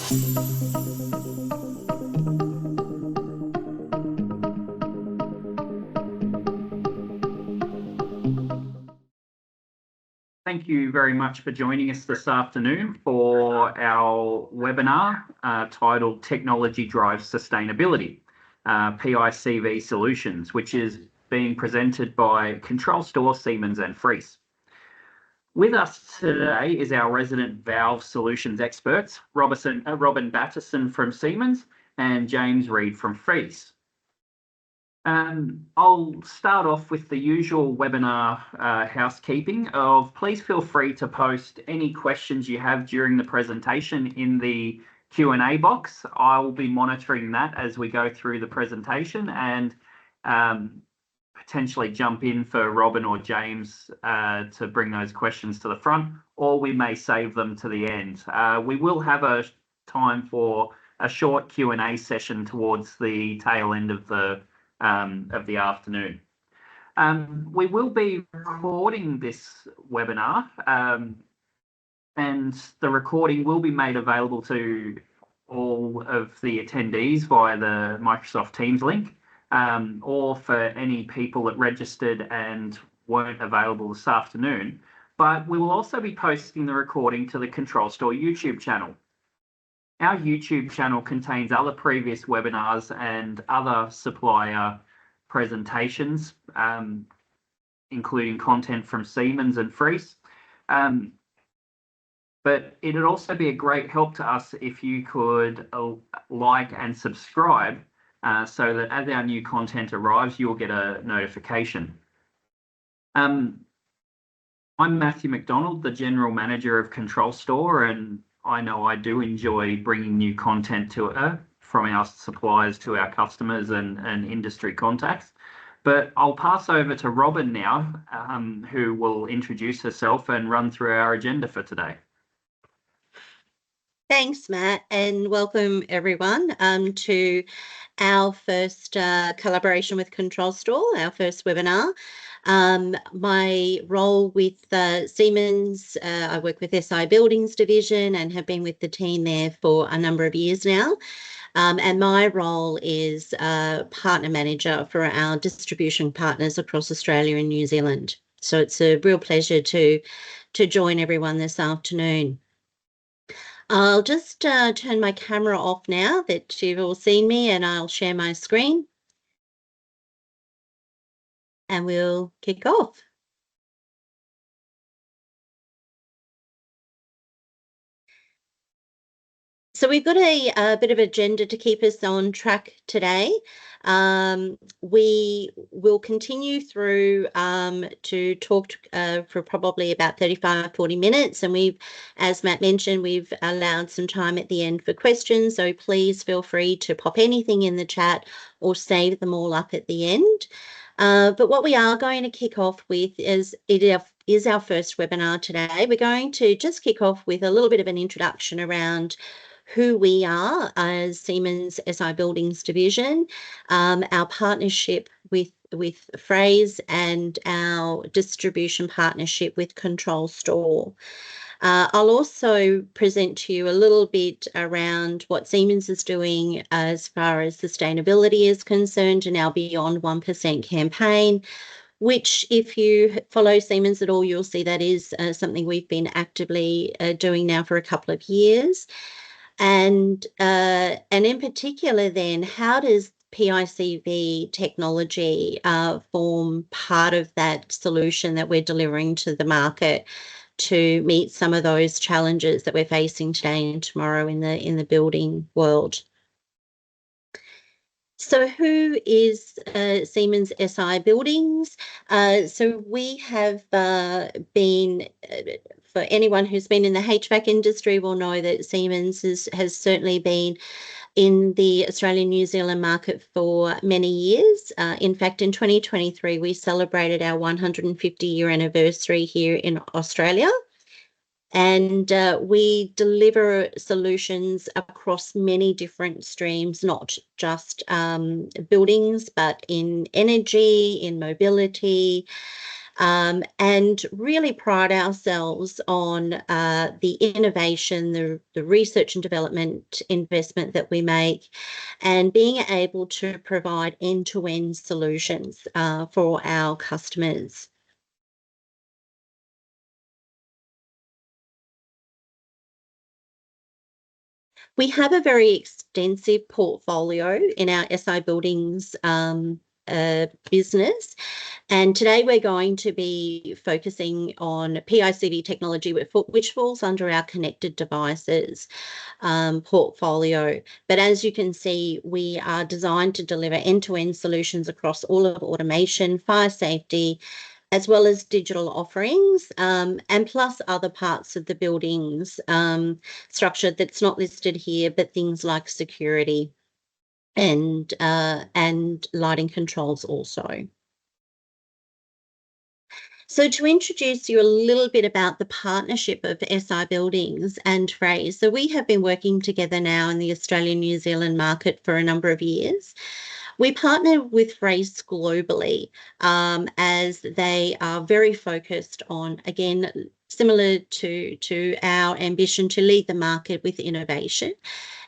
Thank you very much for joining us this afternoon for our webinar titled Technology Drives Sustainability, PICV Solutions, which is being presented by Control Store, Siemens and Frese. With us today is our resident valve solutions experts, Robin Batterson from Siemens and James Reid from Frese. I'll start off with the usual webinar housekeeping of please feel free to post any questions you have during the presentation in the Q&A box. I'll be monitoring that as we go through the presentation and potentially jump in for Robin or James to bring those questions to the front, or we may save them to the end. We will have a time for a short Q&A session towards the tail end of the afternoon. We will be recording this webinar and the recording will be made available to all of the attendees via the Microsoft Teams link, or for any people that registered and weren't available this afternoon. But we will also be posting the recording to the Control Store YouTube channel. Our YouTube channel contains other previous webinars and other supplier presentations, including content from Siemens and Frese. But it would also be a great help to us if you could like and subscribe so that as our new content arrives, you'll get a notification. I'm Matthew McDonald, the General Manager of Control Store, and I know I do enjoy bringing new content from our suppliers to our customers and industry contacts. But I'll pass over to Robin now, who will introduce herself and run through our agenda for today. Thanks, Matt, and welcome everyone to our first collaboration with Control Store, our first webinar. My role with Siemens, I work with SI Buildings Division and have been with the team there for a number of years now. And my role is partner manager for our distribution partners across Australia and New Zealand. So it's a real pleasure to join everyone this afternoon. I'll just turn my camera off now that you've all seen me, and I'll share my screen. And we'll kick off. So we've got a bit of agenda to keep us on track today. We will continue through to talk for probably about 35-40 minutes, and as Matt mentioned, we've allowed some time at the end for questions, so please feel free to pop anything in the chat or save them all up at the end. But what we are going to kick off with is our first webinar today. We're going to just kick off with a little bit of an introduction around who we are as Siemens SI Buildings Division, our partnership with Frese, and our distribution partnership with Control Store. I'll also present to you a little bit around what Siemens is doing as far as sustainability is concerned and our Beyond 1% campaign, which if you follow Siemens at all, you'll see that is something we've been actively doing now for a couple of years. And in particular then, how does PICV technology form part of that solution that we're delivering to the market to meet some of those challenges that we're facing today and tomorrow in the building world? So who is Siemens SI Buildings? So we have been, for anyone who's been in the HVAC industry will know that Siemens has certainly been in the Australian New Zealand market for many years. In fact, in 2023, we celebrated our 150-year anniversary here in Australia. And we deliver solutions across many different streams, not just buildings, but in energy, in mobility, and really pride ourselves on the innovation, the research and development investment that we make, and being able to provide end-to-end solutions for our customers. We have a very extensive portfolio in our SI Buildings business, and today we're going to be focusing on PICV technology, which falls under our connected devices portfolio. But as you can see, we are designed to deliver end-to-end solutions across all of automation, fire safety, as well as digital offerings, and plus other parts of the buildings structure that's not listed here, but things like security and lighting controls also. So to introduce you a little bit about the partnership of SI Buildings and Frese. So we have been working together now in the Australian-New Zealand market for a number of years. We partner with Frese globally as they are very focused on, again, similar to our ambition to lead the market with innovation,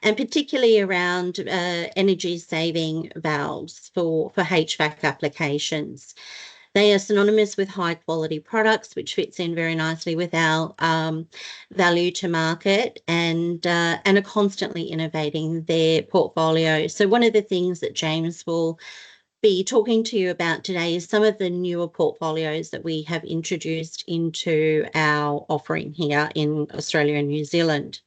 and particularly around energy saving valves for HVAC applications. They are synonymous with high quality products, which fits in very nicely with our value to market, and are constantly innovating their portfolio. So one of the things that James will be talking to you about today is some of the newer portfolios that we have introduced into our offering here in Australia and New Zealand.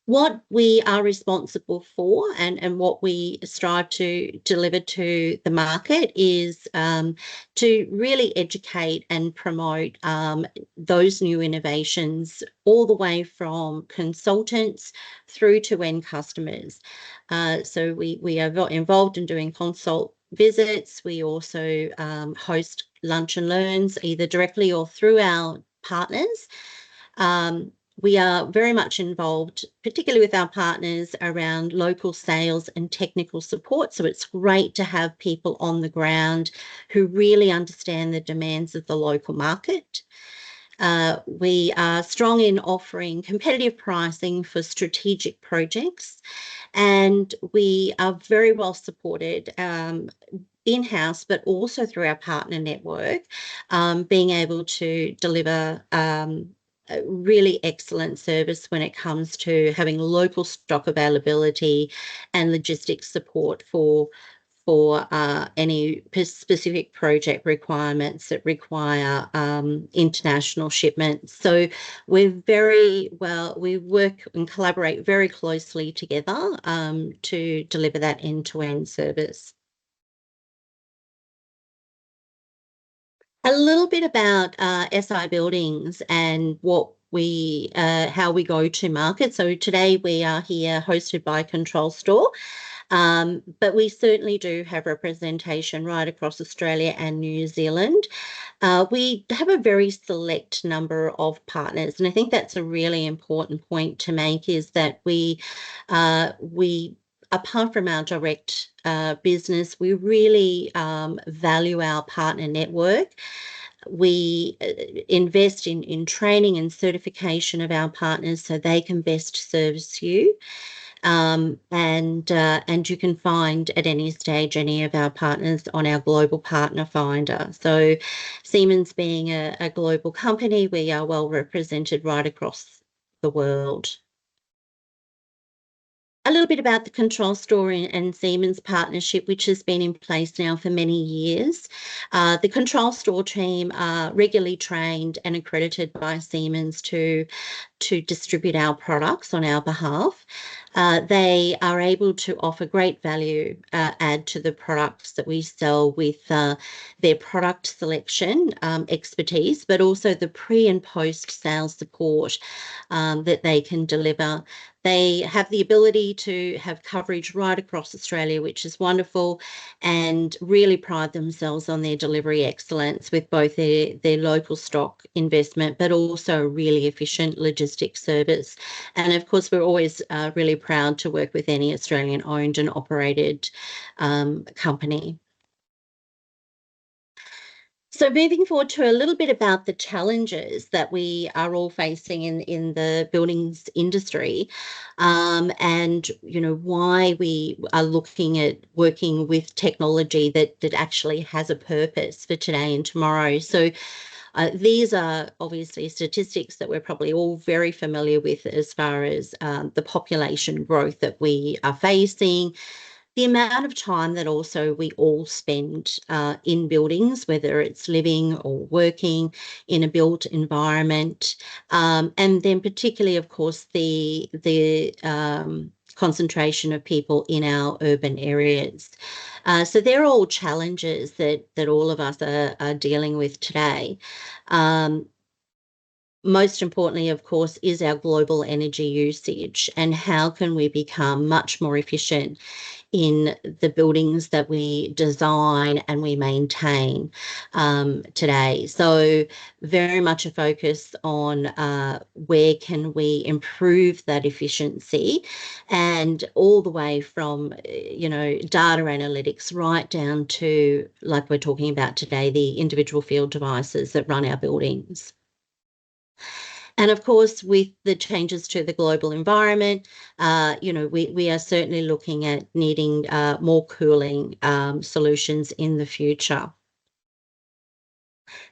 What we are responsible for and what we strive to deliver to the market is to really educate and promote those new innovations all the way from consultants through to end customers. So we are involved in doing consult visits. We also host lunch and learns either directly or through our partners. We are very much involved, particularly with our partners, around local sales and technical support. So it's great to have people on the ground who really understand the demands of the local market. We are strong in offering competitive pricing for strategic projects, and we are very well supported in-house, but also through our partner network, being able to deliver a really excellent service when it comes to having local stock availability and logistics support for any specific project requirements that require international shipments. So we work and collaborate very closely together to deliver that end-to-end service. A little bit about SI Buildings and how we go to market. So today we are here hosted by Control Store, but we certainly do have representation right across Australia and New Zealand. We have a very select number of partners, and I think that's a really important point to make, is that we apart from our direct business, we really value our partner network. We invest in training and certification of our partners so they can best service you. And you can find at any stage any of our partners on our global partner finder. So Siemens being a global company, we are well represented right across the world. A little bit about the Control Store and Siemens partnership, which has been in place now for many years. The Control Store team are regularly trained and accredited by Siemens to distribute our products on our behalf. They are able to offer great value add to the products that we sell with their product selection expertise, but also the pre and post sales support that they can deliver. They have the ability to have coverage right across Australia, which is wonderful, and really pride themselves on their delivery excellence with both their local stock investment, but also a really efficient logistics service. And of course, we're always really proud to work with any Australian owned and operated company. So moving forward to a little bit about the challenges that we are all facing in the buildings industry, and why we are looking at working with technology that actually has a purpose for today and tomorrow. So these are obviously statistics that we're probably all very familiar with as far as the population growth that we are facing, the amount of time that also we all spend in buildings, whether it's living or working in a built environment, and then particularly, of course, the concentration of people in our urban areas. So they're all challenges that all of us are dealing with today. Um, Most importantly, of course, is our global energy usage and how can we become much more efficient in the buildings that we design and we maintain today. So very much a focus on where can we improve that efficiency, and all the way from, data analytics right down to, like we're talking about today, the individual field devices that run our buildings. And of course, with the changes to the global environment, we are certainly looking at needing more cooling solutions in the future.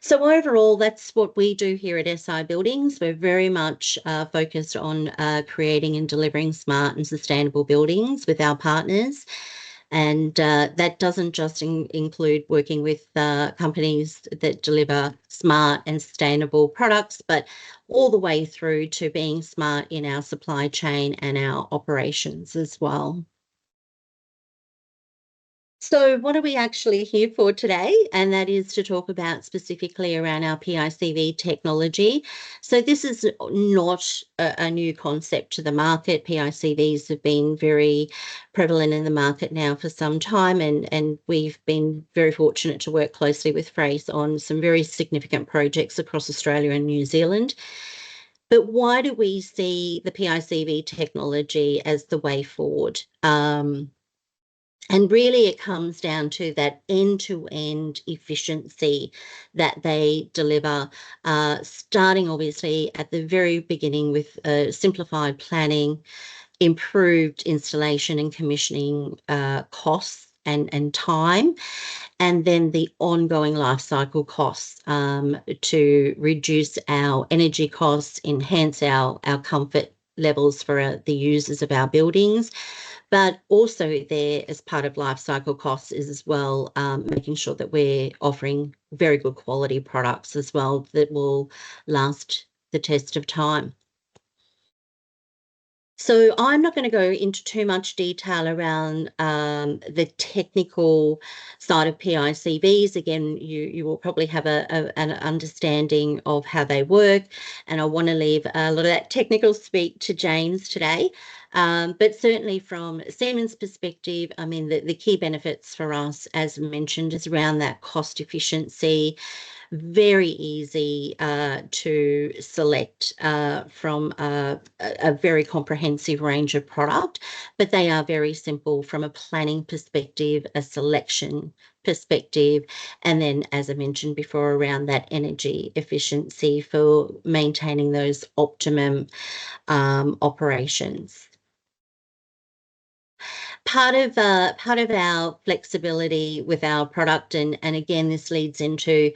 So overall, that's what we do here at SI Buildings. We're very much focused on creating and delivering smart and sustainable buildings with our partners. And that doesn't just include working with companies that deliver smart and sustainable products, but all the way through to being smart in our supply chain and our operations as well. So what are we actually here for today? And that is to talk about specifically around our PICV technology. So this is not a new concept to the market. PICVs have been very prevalent in the market now for some time, and we've been very fortunate to work closely with Frese on some very significant projects across Australia and New Zealand. But why do we see the PICV technology as the way forward? And really, it comes down to that end-to-end efficiency that they deliver, starting obviously at the very beginning with simplified planning, improved installation and commissioning costs and time, and then the ongoing life cycle costs to reduce our energy costs, enhance our comfort levels for the users of our buildings. But also there, as part of life cycle costs, is as well making sure that we're offering very good quality products as well that will last the test of time. So I'm not going to go into too much detail around the technical side of PICVs. Again, you will probably have an understanding of how they work, and I want to leave a lot of that technical speak to James today. But certainly from Siemens' perspective, I mean, the key benefits for us, as mentioned, is around that cost efficiency. Very easy to select from a very comprehensive range of product, but they are very simple from a planning perspective, a selection perspective, and then, as I mentioned before, around that energy efficiency for maintaining those optimum operations. Part of our flexibility with our product, and again, this leads into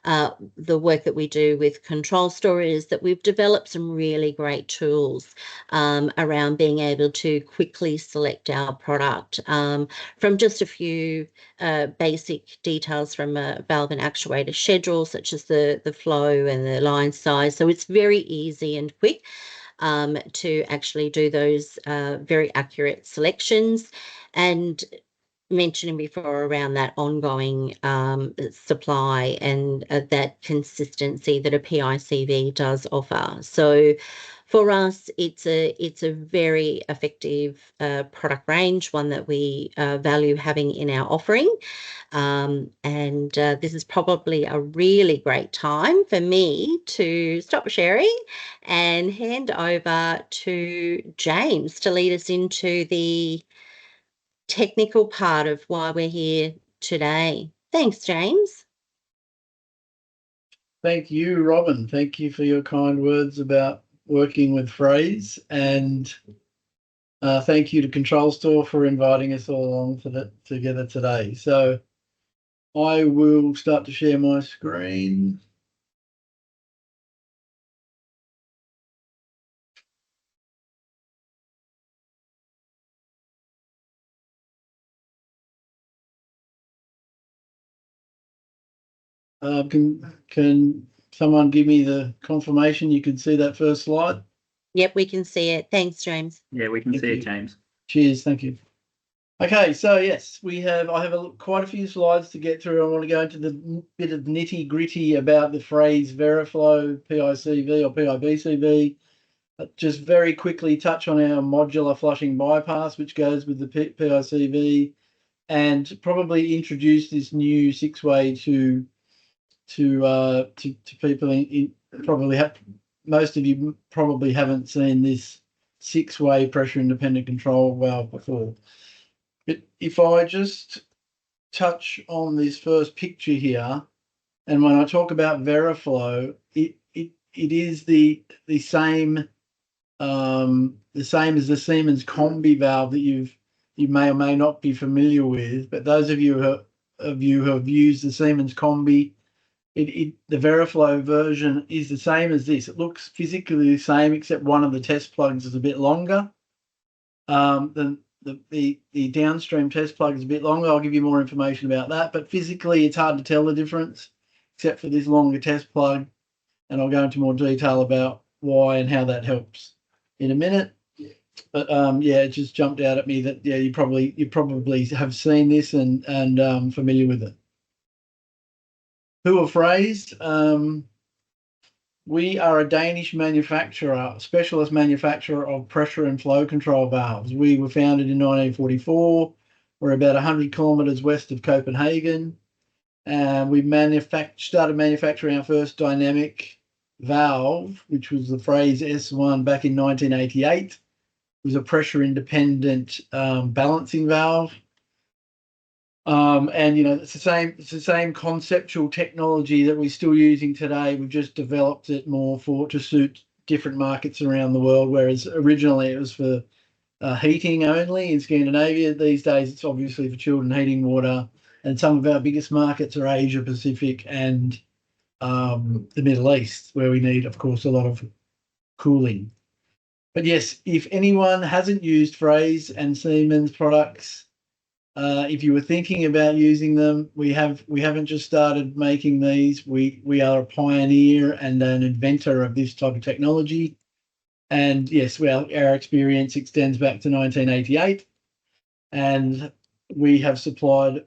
the work that we do with control store, is that we've developed some really great tools around being able to quickly select our product from just a few basic details from a valve and actuator schedule, such as the flow and the line size. So it's very easy and quick to actually do those very accurate selections, and mentioning before around that ongoing supply and that consistency that a PICV does offer. So for us, it's a very effective product range, one that we value having in our offering. And this is probably a really great time for me to stop sharing and hand over to James to lead us into the technical part of why we're here today. Thanks, James. Thank you, Robin. Thank you for your kind words about working with Frese, and thank you to Control Store for inviting us all along together today. So I will start to share my screen. Can someone give me the confirmation you can see that first slide? Yep, we can see it. Thanks, James. Yeah, we can see it, James. Cheers, thank you. Okay, so yes, I have quite a few slides to get through. I want to go into the bit of nitty gritty about the Frese Veriflow PICV or PIBCV. Just very quickly touch on our modular flushing bypass, which goes with the PICV, and probably introduce this new six-way to people. Most of you probably haven't seen this six-way pressure independent control valve before. But if I just touch on this first picture here, and when I talk about Veriflow, it is the same as the Siemens Combi valve that you may or may not be familiar with. But those of you who have used the Siemens Combi, the Veriflow version is the same as this. It looks physically the same, except one of the test plugs is a bit longer. Than the downstream test plug is a bit longer. I'll give you more information about that. But physically, it's hard to tell the difference, except for this longer test plug. And I'll go into more detail about why and how that helps in a minute. But yeah, it just jumped out at me that you probably have seen this and familiar with it. Who are Frese? We are a Danish manufacturer, specialist manufacturer of pressure and flow control valves. We were founded in 1944. We're about 100 kilometres west of Copenhagen. We started manufacturing our first dynamic valve, which was the Frese S1 back in 1988. It was a pressure independent balancing valve. And it's the same conceptual technology that we're still using today. We've just developed it more to suit different markets around the world, whereas originally it was for heating only in Scandinavia. These days it's obviously for chilled and heating water, and some of our biggest markets are Asia Pacific and the Middle East, where we need, of course, a lot of cooling. But yes, if anyone hasn't used Frese and Siemens products, if you were thinking about using them, we haven't just started making these. We are a pioneer and an inventor of this type of technology. And yes, our experience extends back to 1988, and we have supplied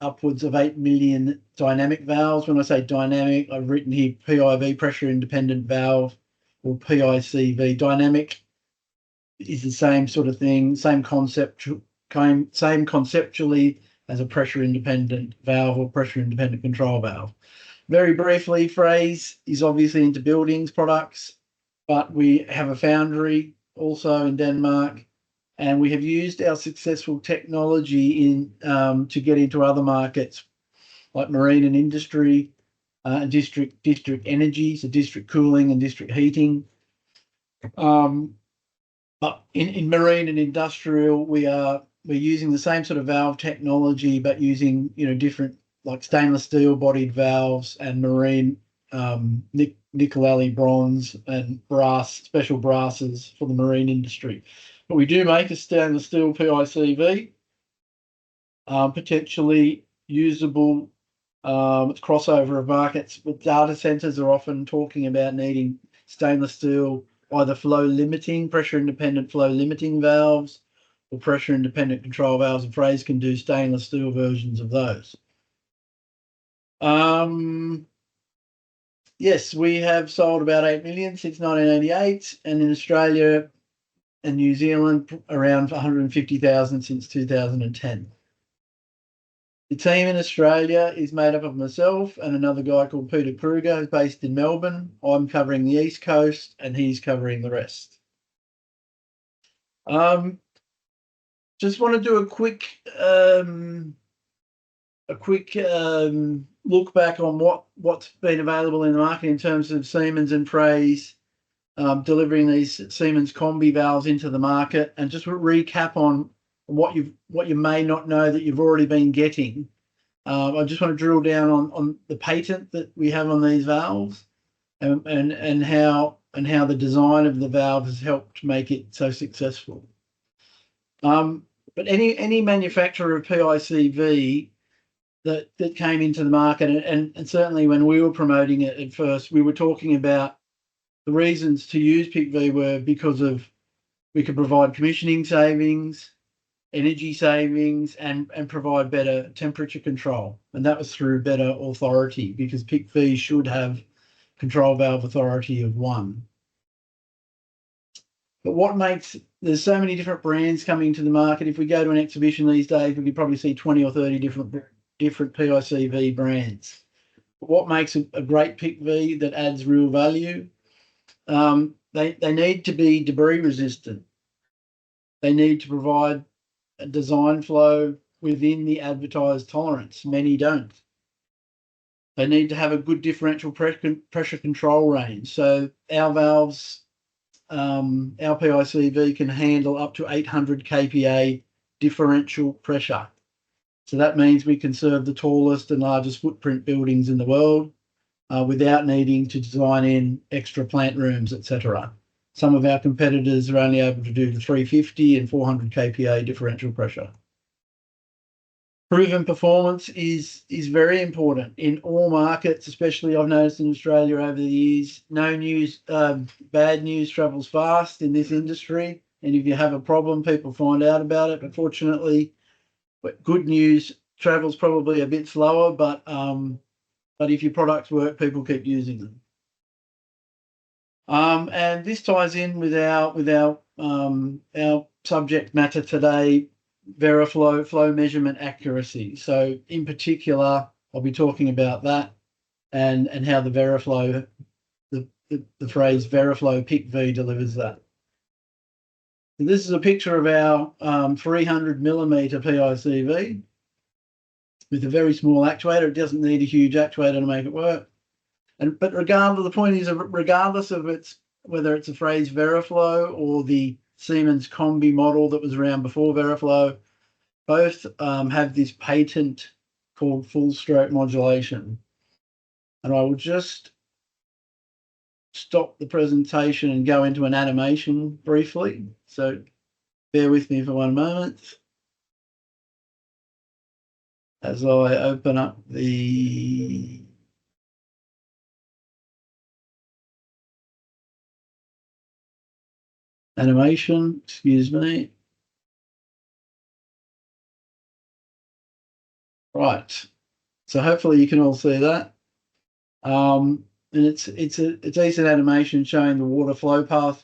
upwards of 8 million dynamic valves. When I say dynamic, I've written here PIV, pressure independent valve, or PICV. Dynamic is the same sort of thing, same conceptually as a pressure independent valve or pressure independent control valve. Very briefly, Frese is obviously into buildings products, but we have a foundry also in Denmark, and we have used our successful technology to get into other markets like marine and industry, district energy, so district cooling and district heating. But in marine and industrial, we're using the same sort of valve technology, but using different, like stainless steel bodied valves and marine nickel alloy bronze and special brasses for the marine industry. But we do make a stainless steel PICV, potentially usable. It's crossover of markets, but data centers are often talking about needing stainless steel, either pressure independent flow limiting valves, or pressure independent control valves, and Frese can do stainless steel versions of those. Yes, we have sold about 8 million since 1988, and in Australia and New Zealand around 150,000 since 2010. The team in Australia is made up of myself and another guy called Peter Kruger, who's based in Melbourne. I'm covering the East Coast and he's covering the rest. Just want to do a quick look back on what's been available in the market in terms of Siemens and Frese delivering these Siemens combi valves into the market, and just recap on what you may not know that you've already been getting. I just want to drill down on the patent that we have on these valves, and how the design of the valve has helped make it so successful. But any manufacturer of PICV that came into the market, and certainly when we were promoting it at first, we were talking about the reasons to use PICV were because of we could provide commissioning savings, energy savings, and provide better temperature control. And that was through better authority, because PICV should have control valve authority of 1. But there's so many different brands coming to the market. If we go to an exhibition these days, we could probably see 20 or 30 different PICV brands. But what makes a great PICV that adds real value? They need to be debris resistant. They need to provide a design flow within the advertised tolerance. Many don't. They need to have a good differential pressure control range. So our valves, our PICV can handle up to 800 kPa differential pressure. So that means we can serve the tallest and largest footprint buildings in the world without needing to design in extra plant rooms, etc. Some of our competitors are only able to do the 350 and 400 kPa differential pressure. Proven performance is very important in all markets, especially I've noticed in Australia over the years. No news, bad news travels fast in this industry, and if you have a problem, people find out about it. But fortunately, good news travels probably a bit slower, but if your products work, people keep using them. And this ties in with our subject matter today, Veriflow flow measurement accuracy. So in particular, I'll be talking about that and how the Veriflow, the phrase Veriflow PICV delivers that. This is a picture of our 300 millimeter PICV with a very small actuator. It doesn't need a huge actuator to make it work. But regardless, the point is, regardless of whether it's a Frese Veriflow or the Siemens Combi model that was around before Veriflow, both have this patent called full stroke modulation. And I will just stop the presentation and go into an animation briefly. So bear with me for one moment as I open up the animation, excuse me. Right, so hopefully you can all see that. And it's a decent animation showing the water flow path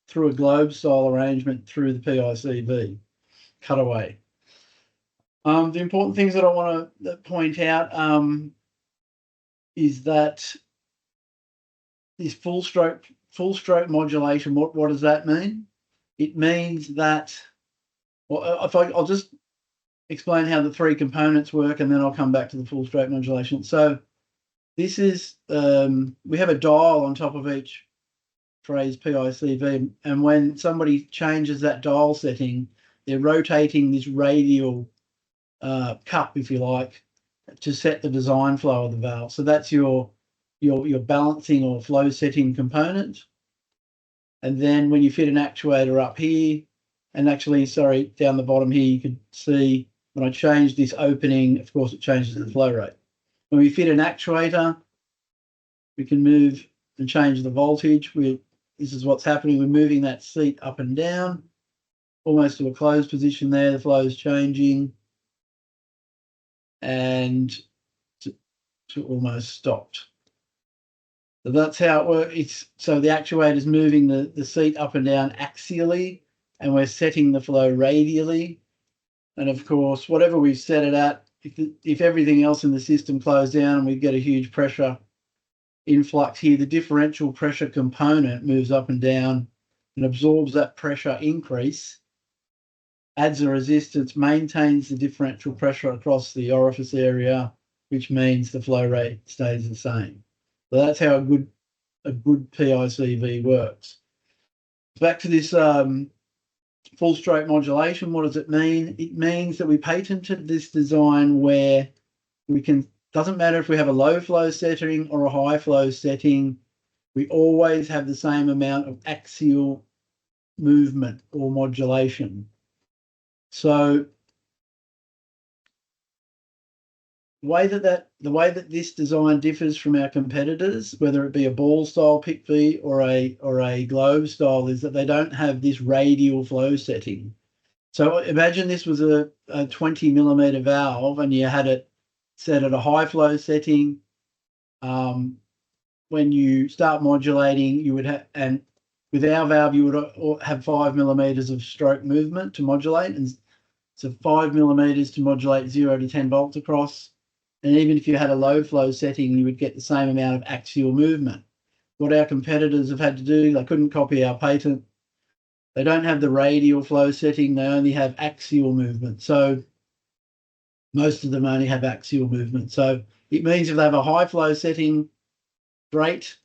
through a globe style arrangement through the PICV cutaway. The important things that I want to point out is that this full stroke modulation, what does that mean? It means that, well, I'll just explain how the 3 components work, and then I'll come back to the full stroke modulation. So this is, we have a dial on top of each Frese PICV, and when somebody changes that dial setting, they're rotating this radial cup, if you like, to set the design flow of the valve. So that's your balancing or flow setting component. And then when you fit an actuator up here, and actually, sorry, down the bottom here, you can see when I change this opening, of course, it changes the flow rate. When we fit an actuator, we can move and change the voltage. This is what's happening. We're moving that seat up and down, almost to a closed position there. The flow is changing and to almost stopped. So that's how it works. So the actuator is moving the seat up and down axially, and we're setting the flow radially. And of course, whatever we've set it at, if everything else in the system closed down and we get a huge pressure influx here, the differential pressure component moves up and down and absorbs that pressure increase, adds a resistance, maintains the differential pressure across the orifice area, which means the flow rate stays the same. So that's how a good PICV works. Back to this full stroke modulation, what does it mean? It means that we patented this design where we can, doesn't matter if we have a low flow setting or a high flow setting, we always have the same amount of axial movement or modulation. So the way that this design differs from our competitors, whether it be a ball style PICV or a globe style, is that they don't have this radial flow setting. So imagine this was a 20 millimeter valve and you had it set at a high flow setting. When you start modulating, you would have, and with our valve, you would have 5 millimeters of stroke movement to modulate, and so 5 millimeters to modulate 0 to 10 volts across. And even if you had a low flow setting, you would get the same amount of axial movement. What our competitors have had to do, they couldn't copy our patent. They don't have the radial flow setting, they only have axial movement. So most of them only have axial movement. So it means if they have a high flow setting, great,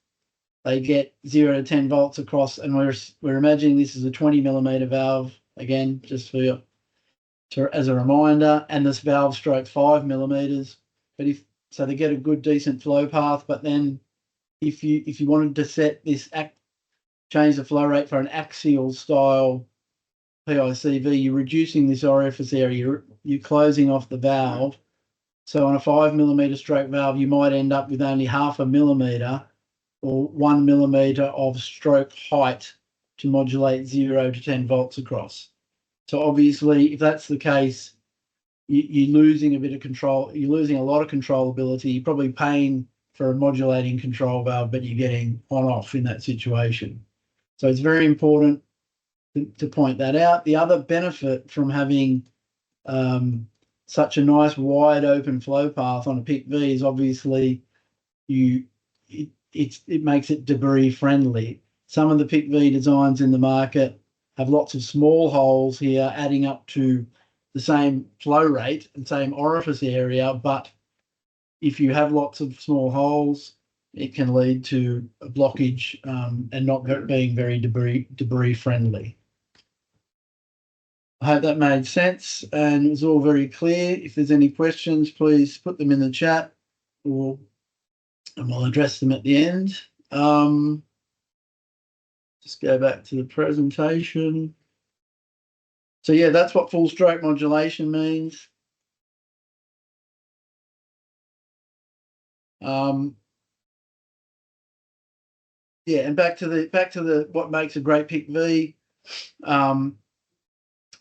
they get 0 to 10 volts across. And we're imagining this is a 20 millimeter valve, again, just for as a reminder, and this valve strokes 5 millimeters. But so they get a good decent flow path. But then if you wanted to set this change the flow rate for an axial style PICV, you're reducing this orifice area, you're closing off the valve. So on a 5 millimeter stroke valve, you might end up with only 0.5 millimeter or 1 millimeter of stroke height to modulate 0 to 10 volts across. So obviously, if that's the case, you're losing a bit of control. You're losing a lot of controllability. You're probably paying for a modulating control valve, but you're getting on-off in that situation. So it's very important to point that out. The other benefit from having such a nice wide open flow path on a PICV is obviously it makes it debris friendly. Some of the PICV designs in the market have lots of small holes here adding up to the same flow rate and same orifice area, but if you have lots of small holes, it can lead to a blockage and not being very debris friendly. I hope that made sense and it was all very clear. If there's any questions, please put them in the chat and we'll address them at the end. Just go back to the presentation. So yeah, that's what full stroke modulation means. Yeah, and back to the what makes a great PICV.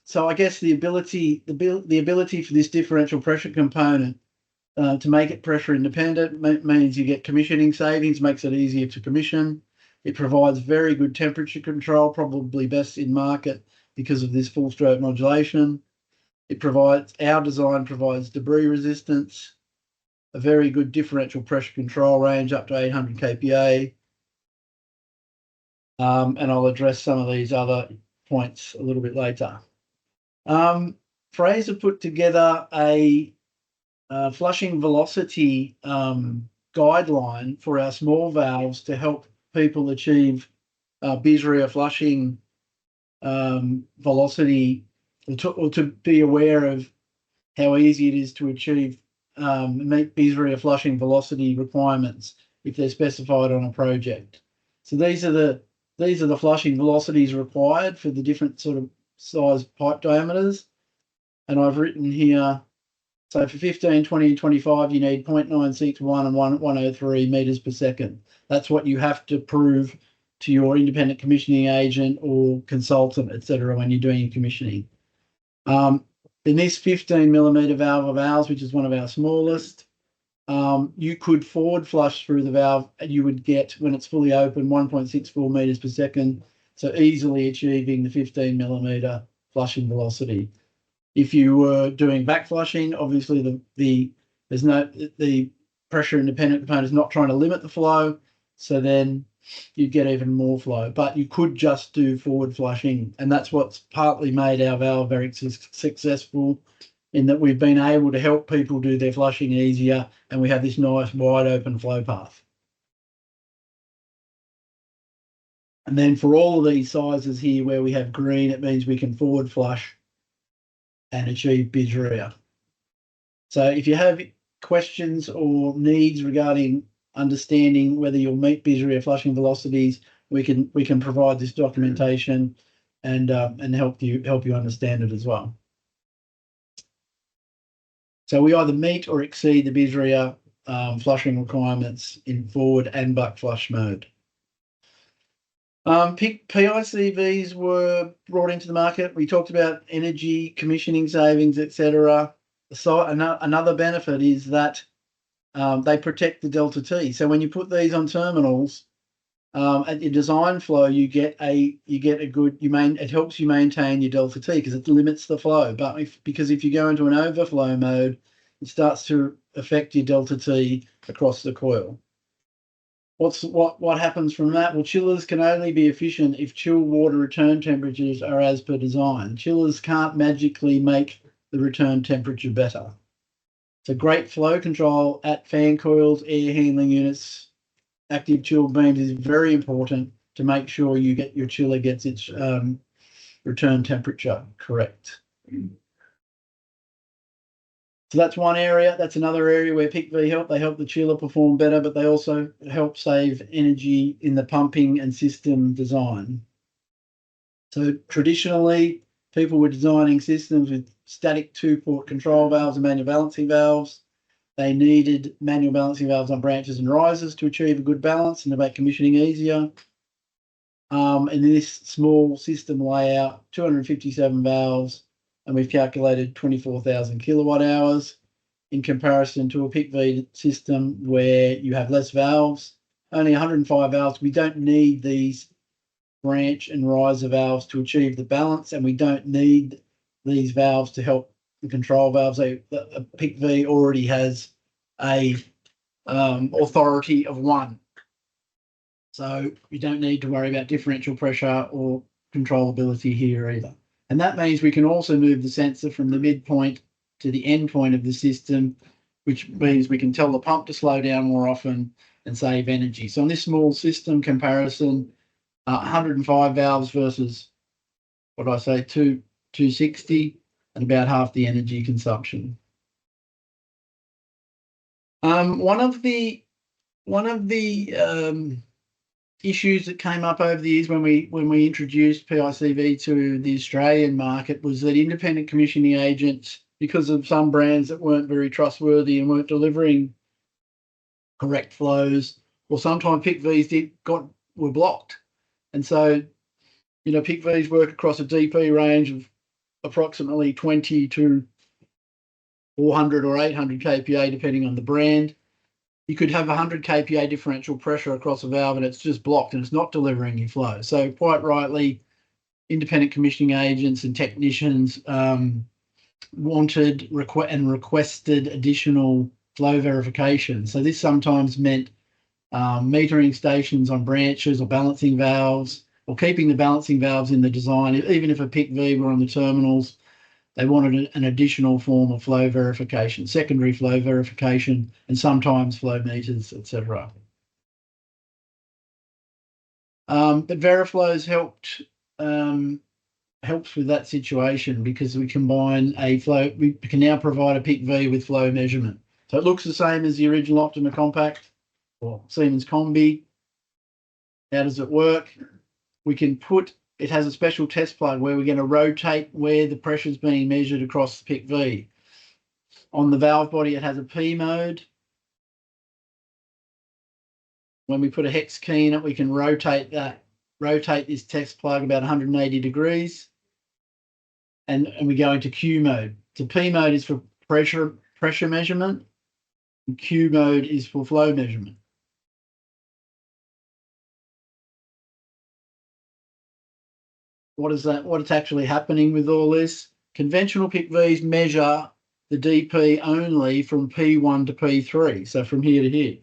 So I guess the ability for this differential pressure component to make it pressure independent means you get commissioning savings, makes it easier to commission. It provides very good temperature control, probably best in market because of this full stroke modulation. Our design provides debris resistance, a very good differential pressure control range up to 800 kPa. And I'll address some of these other points a little bit later. Frese put together a flushing velocity guideline for our small valves to help people achieve BIS flushing velocity, or to be aware of how easy it is to achieve meet BIS flushing velocity requirements if they're specified on a project. So these are the flushing velocities required for the different sort of size pipe diameters, and I've written here. So for 15, 20, and 25, you need 0.961 and 103 meters per second. That's what you have to prove to your independent commissioning agent or consultant, etc., when you're doing your commissioning. In this 15 millimeter valve of ours, which is one of our smallest, you could forward flush through the valve and you would get, when it's fully open, 1.64 meters per second. So easily achieving the 15 millimeter flushing velocity. If you were doing back flushing, obviously the pressure independent component is not trying to limit the flow, so then you get even more flow. But you could just do forward flushing, and that's what's partly made our valve very successful in that we've been able to help people do their flushing easier, and we have this nice wide open flow path. And then for all of these sizes here where we have green, it means we can forward flush and achieve BISREA. So if you have questions or needs regarding understanding whether you'll meet BISREA flushing velocities, we can provide this documentation and help you understand it as well. So we either meet or exceed the BISREA flushing requirements in forward and buck flush mode. PICVs were brought into the market. We talked about energy, commissioning savings, etc. So another benefit is that they protect the delta T. So when you put these on terminals, at your design flow, it helps you maintain your delta T because it limits the flow. But because if you go into an overflow mode, it starts to affect your delta T across the coil. What happens from that? Well, chillers can only be efficient if chill water return temperatures are as per design. Chillers can't magically make the return temperature better. So great flow control at fan coils, air handling units, active chill beams is very important to make sure your chiller gets its return temperature correct. So that's one area. That's another area where PICV help. They help the chiller perform better, but they also help save energy in the pumping and system design. So traditionally, people were designing systems with static two-port control valves and manual balancing valves. They needed manual balancing valves on branches and risers to achieve a good balance and to make commissioning easier. In this small system layout, 257 valves, and we've calculated 24,000 kilowatt hours in comparison to a PICV system where you have less valves, only 105 valves. We don't need these branch and riser valves to achieve the balance, and we don't need these valves to help the control valves. A PICV already has a authority of 1. So you don't need to worry about differential pressure or controllability here either. And that means we can also move the sensor from the midpoint to the end point of the system, which means we can tell the pump to slow down more often and save energy. So on this small system comparison, 105 valves versus, 260, and about half the energy consumption. One of the issues that came up over the years when we introduced PICV to the Australian market was that independent commissioning agents, because of some brands that weren't very trustworthy and weren't delivering correct flows, or sometimes PICVs were blocked. And so, PICVs work across a DP range of approximately 20 to 400 or 800 kPa, depending on the brand. You could have 100 kPa differential pressure across a valve and it's just blocked and it's not delivering your flow. So quite rightly, independent commissioning agents and technicians wanted and requested additional flow verification. So this sometimes meant metering stations on branches or balancing valves, or keeping the balancing valves in the design. Even if a PICV were on the terminals, they wanted an additional form of flow verification, secondary flow verification, and sometimes flow meters, etc. But Veriflow's helps with that situation because we combine we can now provide a PICV with flow measurement. So it looks the same as the original Optima Compact or Siemens Combi. How does it work? It has a special test plug where we're going to rotate where the pressure is being measured across the PICV. On the valve body, it has a P mode. When we put a hex key in it, we can rotate this test plug about 180 degrees. And we go into Q mode. So P mode is for pressure measurement, and Q mode is for flow measurement. What's actually happening with all this? Conventional PICVs measure the DP only from P1 to P3, so from here to here.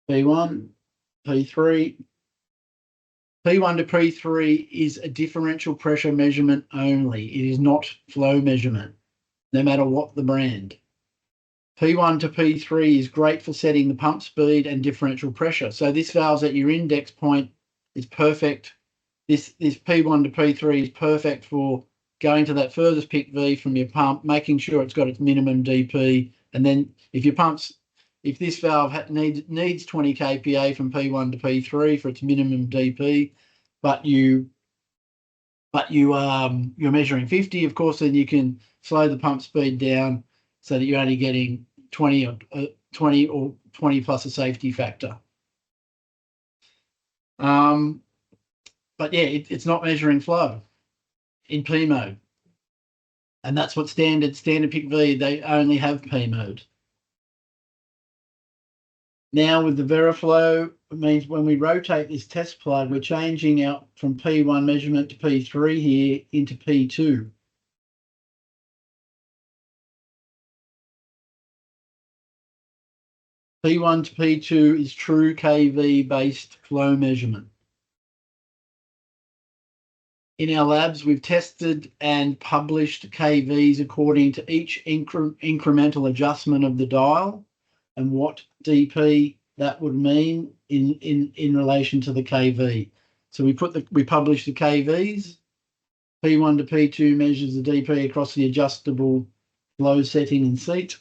P1, P3, P1 to P3 is a differential pressure measurement only. It is not flow measurement, no matter what the brand. P1 to P3 is great for setting the pump speed and differential pressure. So this valve's at your index point is perfect. This P1 to P3 is perfect for going to that furthest PICV from your pump, making sure it's got its minimum DP. And then if this valve needs 20 kPa from P1 to P3 for its minimum DP, but you're measuring 50, of course, then you can slow the pump speed down so that you're only getting 20 or 20 plus a safety factor. But yeah, it's not measuring flow in P mode. And that's what standard PICV, they only have P mode. Now with the Veriflow, it means when we rotate this test plug, we're changing out from P1 measurement to P3 here into P2. P1 to P2 is true KV based flow measurement. In our labs, we've tested and published KVs according to each incremental adjustment of the dial and what DP that would mean in relation to the KV. So we publish the KVs. P1 to P2 measures the DP across the adjustable flow setting and seat.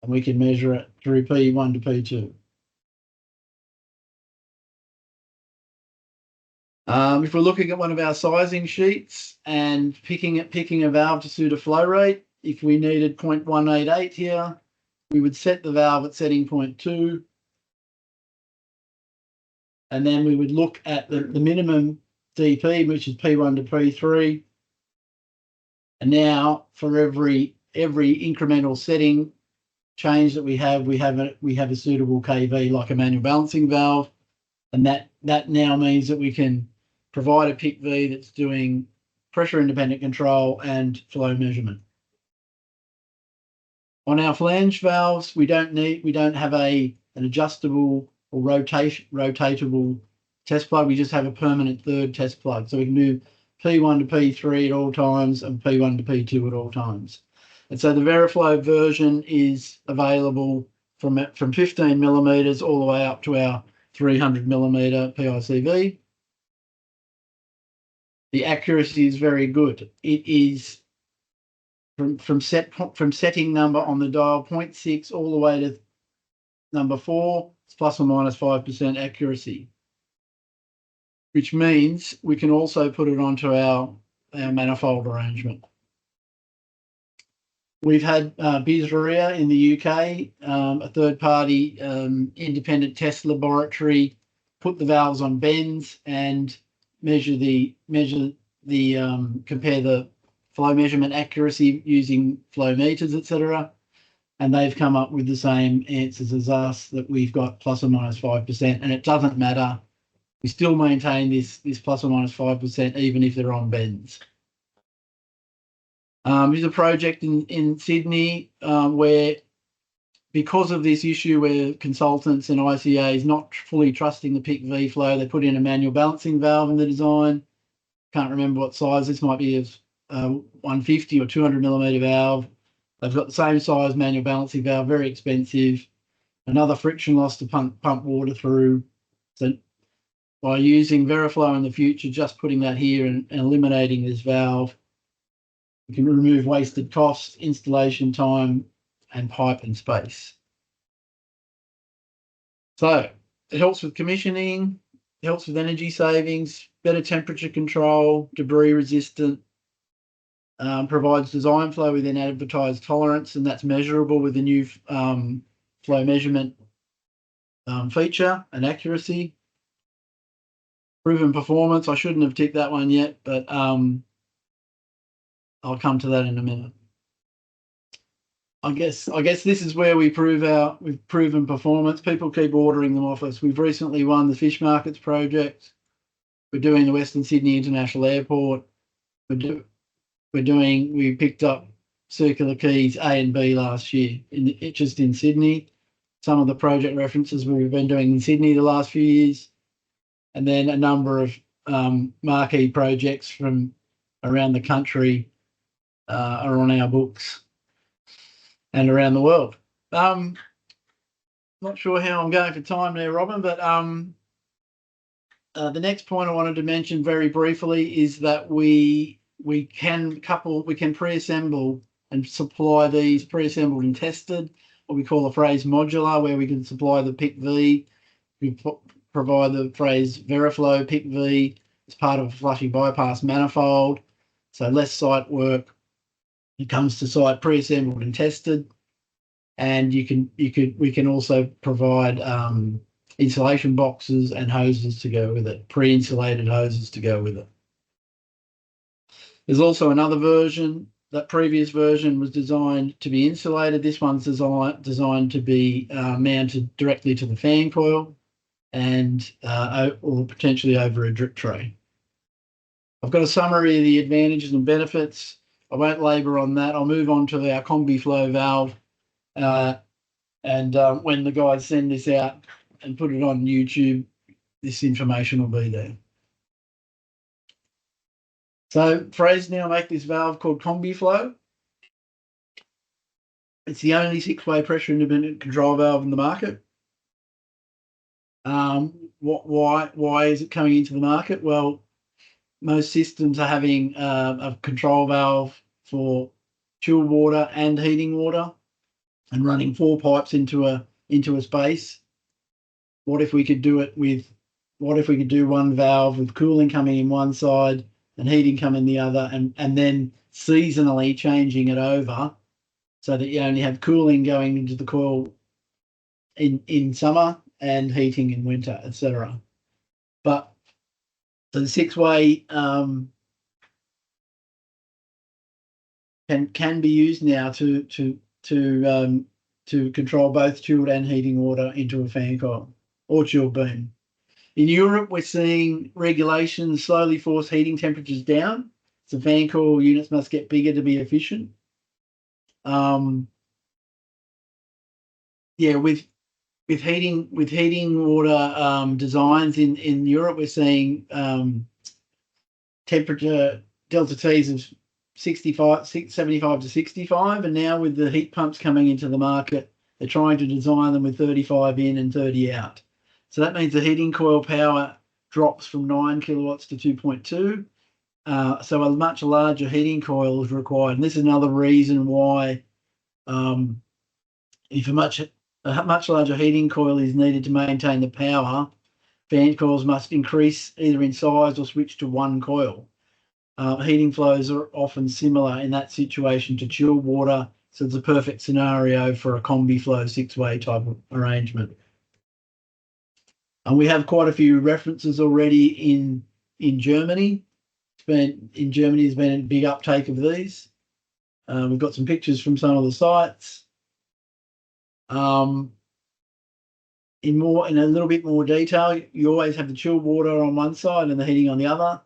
And we can measure it through P1 to P2. If we're looking at one of our sizing sheets and picking a valve to suit a flow rate, if we needed 0.188 here, we would set the valve at setting 0.2. And then we would look at the minimum DP, which is P1 to P3. And now for every incremental setting change that we have a suitable KV like a manual balancing valve. And that now means that we can provide a PICV that's doing pressure independent control and flow measurement. On our flange valves, we don't have an adjustable or rotatable test plug. We just have a permanent third test plug. So we can do P1 to P3 at all times and P1 to P2 at all times. And so the Veriflow version is available from 15 millimeters all the way up to our 300 millimeter PICV. The accuracy is very good. It is from setting number on the dial 0.6 all the way to number 4. It's plus or minus 5% accuracy, which means we can also put it onto our manifold arrangement. We've had Bizria in the UK, a third-party independent test laboratory, put the valves on bends and compare the flow measurement accuracy using flow meters, etc. And they've come up with the same answers as us, that we've got plus or minus 5%, and it doesn't matter. We still maintain this plus or minus 5% even if they're on bends. There's a project in Sydney where, because of this issue where consultants and ICAs not fully trusting the PICV flow, they put in a manual balancing valve in the design. Can't remember what size. This might be a 150 or 200 millimeter valve. They've got the same size manual balancing valve, very expensive. Another friction loss to pump water through. So by using Veriflow in the future, just putting that here and eliminating this valve, we can remove wasted costs, installation time, and pipe and space. So it helps with commissioning, it helps with energy savings, better temperature control, debris resistant, provides design flow within advertised tolerance, and that's measurable with the new flow measurement feature and accuracy. Proven performance, I shouldn't have ticked that one yet, but I'll come to that in a minute. I guess this is where we've proven performance. People keep ordering them off us. We've recently won the Fish Markets project. We're doing the Western Sydney International Airport. We picked up Circular Quays A and B last year just in Sydney. some of the project references we've been doing in Sydney the last few years, and then a number of marquee projects from around the country are on our books and around the world. Not sure how I'm going for time there, Robin, but the next point I wanted to mention very briefly is that we can pre-assemble and supply these pre-assembled and tested, what we call a Frese modular, where we can supply the PICV. We provide the Frese Veriflow PICV as part of a flushing bypass manifold, so less site work. It comes to site pre-assembled and tested, and we can also provide insulation boxes and hoses to go with it, pre-insulated hoses to go with it. There's also another version. That previous version was designed to be insulated. This one's designed to be mounted directly to the fan coil and or potentially over a drip tray. I've got a summary of the advantages and benefits. I won't labour on that. I'll move on to our CombiFlow valve. When the guys send this out and put it on YouTube, this information will be there. So Frese now make this valve called CombiFlow. It's the only 6-way pressure independent control valve in the market. Why is it coming into the market? Well, most systems are having a control valve for chilled water and heating water and running 4 pipes into a space. What if we could do one valve with cooling coming in one side and heating coming the other, and then seasonally changing it over so that you only have cooling going into the coil in summer and heating in winter, etc. But so the 6-way can be used now to control both chilled and heating water into a fan coil or chilled beam. In Europe, we're seeing regulations slowly force heating temperatures down. So fan coil units must get bigger to be efficient. With heating water designs in Europe, we're seeing temperature delta T's of 75 to 65, and now with the heat pumps coming into the market, they're trying to design them with 35 in and 30 out. So that means the heating coil power drops from 9 kilowatts to 2.2. So a much larger heating coil is required. And this is another reason why if a much larger heating coil is needed to maintain the power, fan coils must increase either in size or switch to one coil. Heating flows are often similar in that situation to chilled water, so it's a perfect scenario for a CombiFlow 6-way type of arrangement. And we have quite a few references already in Germany. In Germany, there's been a big uptake of these. We've got some pictures from some of the sites. In a little bit more detail, you always have the chilled water on one side and the heating on the other.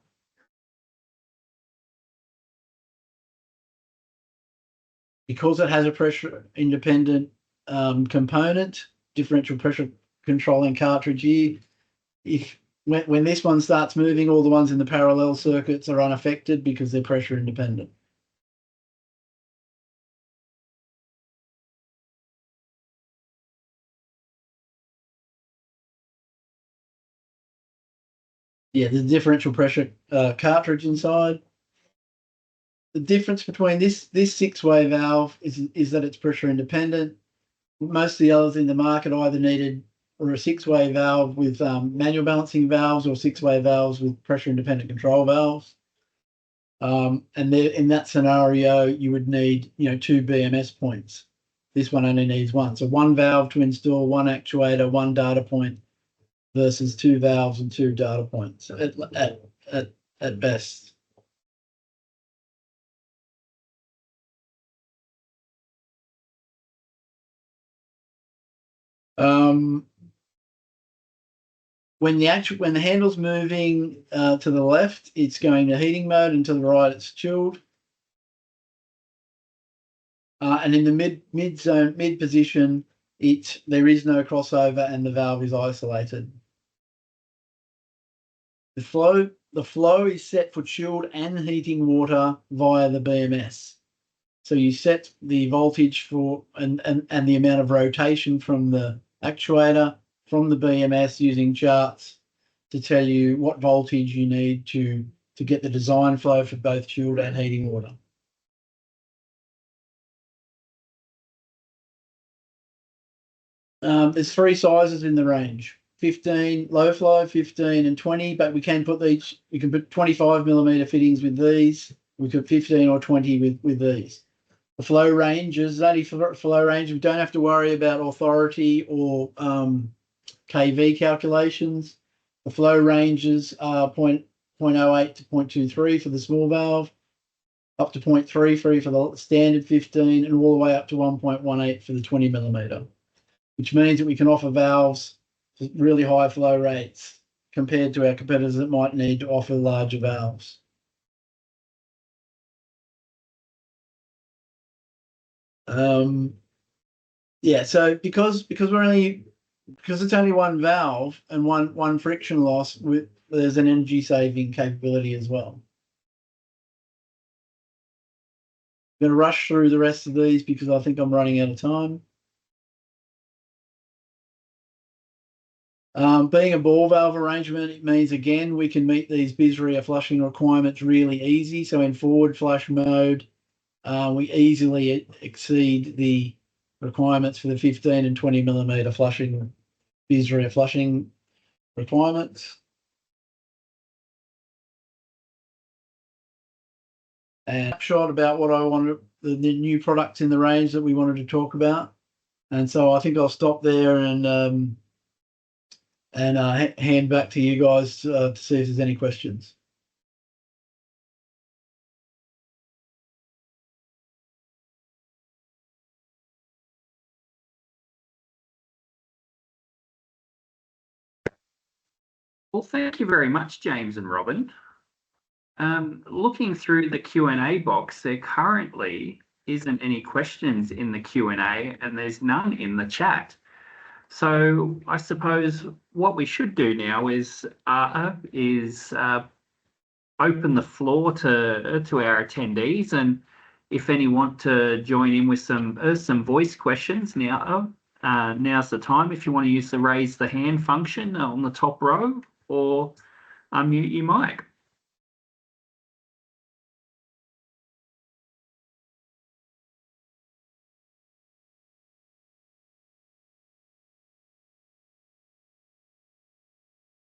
Because it has a pressure independent component, differential pressure controlling cartridge here, when this one starts moving, all the ones in the parallel circuits are unaffected because they're pressure independent. Yeah, there's a differential pressure cartridge inside. The difference between this 6-way valve is that it's pressure independent. Most of the others in the market either needed or a 6-way valve with manual balancing valves or 6-way valves with pressure independent control valves. And in that scenario, you would need 2 BMS points. This one only needs one. So one valve to install, one actuator, one data point versus 2 valves and 2 data points at best. When the handle's moving to the left, it's going to heating mode, and to the right, it's chilled. And in the mid position, there is no crossover and the valve is isolated. The flow is set for chilled and heating water via the BMS. So you set the voltage for and the amount of rotation from the actuator from the BMS using charts to tell you what voltage you need to get the design flow for both chilled and heating water. There's 3 sizes in the range: 15 low flow, 15 and 20, but we can put 25mm fittings with these. We could 15 or 20 with these. The flow ranges, only for flow range, we don't have to worry about authority or KV calculations. The flow ranges are 0.08 to 0.23 for the small valve, up to 0.33 for the standard 15, and all the way up to 1.18 for the 20mm, which means that we can offer valves with really high flow rates compared to our competitors that might need to offer larger valves. Yeah, so because it's only one valve and one friction loss, there's an energy saving capability as well. I'm going to rush through the rest of these because I think I'm running out of time. Being a ball valve arrangement, it means again we can meet these BIS-RIA flushing requirements really easy. So in forward flush mode, we easily exceed the requirements for the 15 and 20mm flushing BIS-RIA flushing requirements. And snapshot about what I wanted, the new products in the range that we wanted to talk about. And so I think I'll stop there and hand back to you guys to see if there's any questions. Well, thank you very much, James and Robin. Looking through the Q&A box, there currently isn't any questions in the Q&A and there's none in the chat. So I suppose what we should do now is open the floor to our attendees, and if any want to join in with some voice questions now, now's the time. If you want to use the raise the hand function on the top row, or unmute your mic.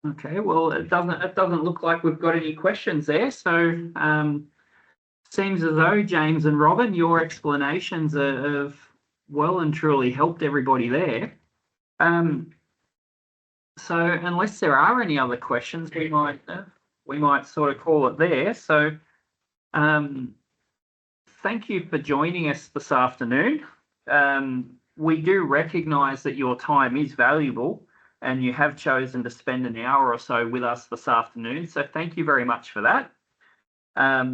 Okay, well, it doesn't look like we've got any questions there. So seems as though, James and Robin, your explanations have well and truly helped everybody there. So unless there are any other questions, we might sort of call it there. So thank you for joining us this afternoon. We do recognise that your time is valuable and you have chosen to spend an hour or so with us this afternoon. So thank you very much for that. I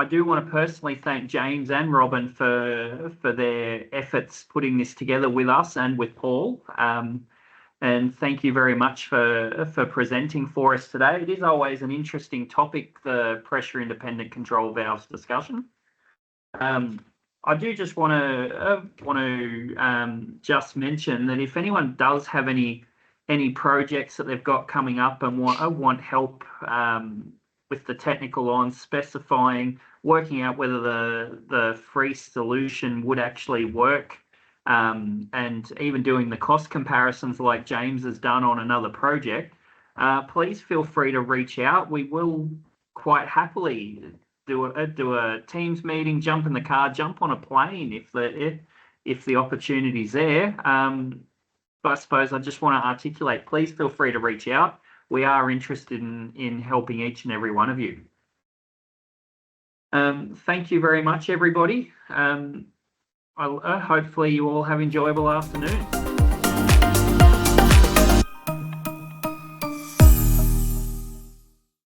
do want to personally thank James and Robin for their efforts putting this together with us and with Paul. And thank you very much for presenting for us today. It is always an interesting topic, the pressure independent control valves discussion. I do just want to just mention that if anyone does have any projects that they've got coming up and want help with the technical on specifying, working out whether the Frese solution would actually work, and even doing the cost comparisons like James has done on another project, please feel free to reach out. We will quite happily do a Teams meeting, jump in the car, jump on a plane if the opportunity's there. But I suppose I just want to articulate, please feel free to reach out. We are interested in helping each and every one of you. Thank you very much, everybody. Hopefully you all have an enjoyable afternoon.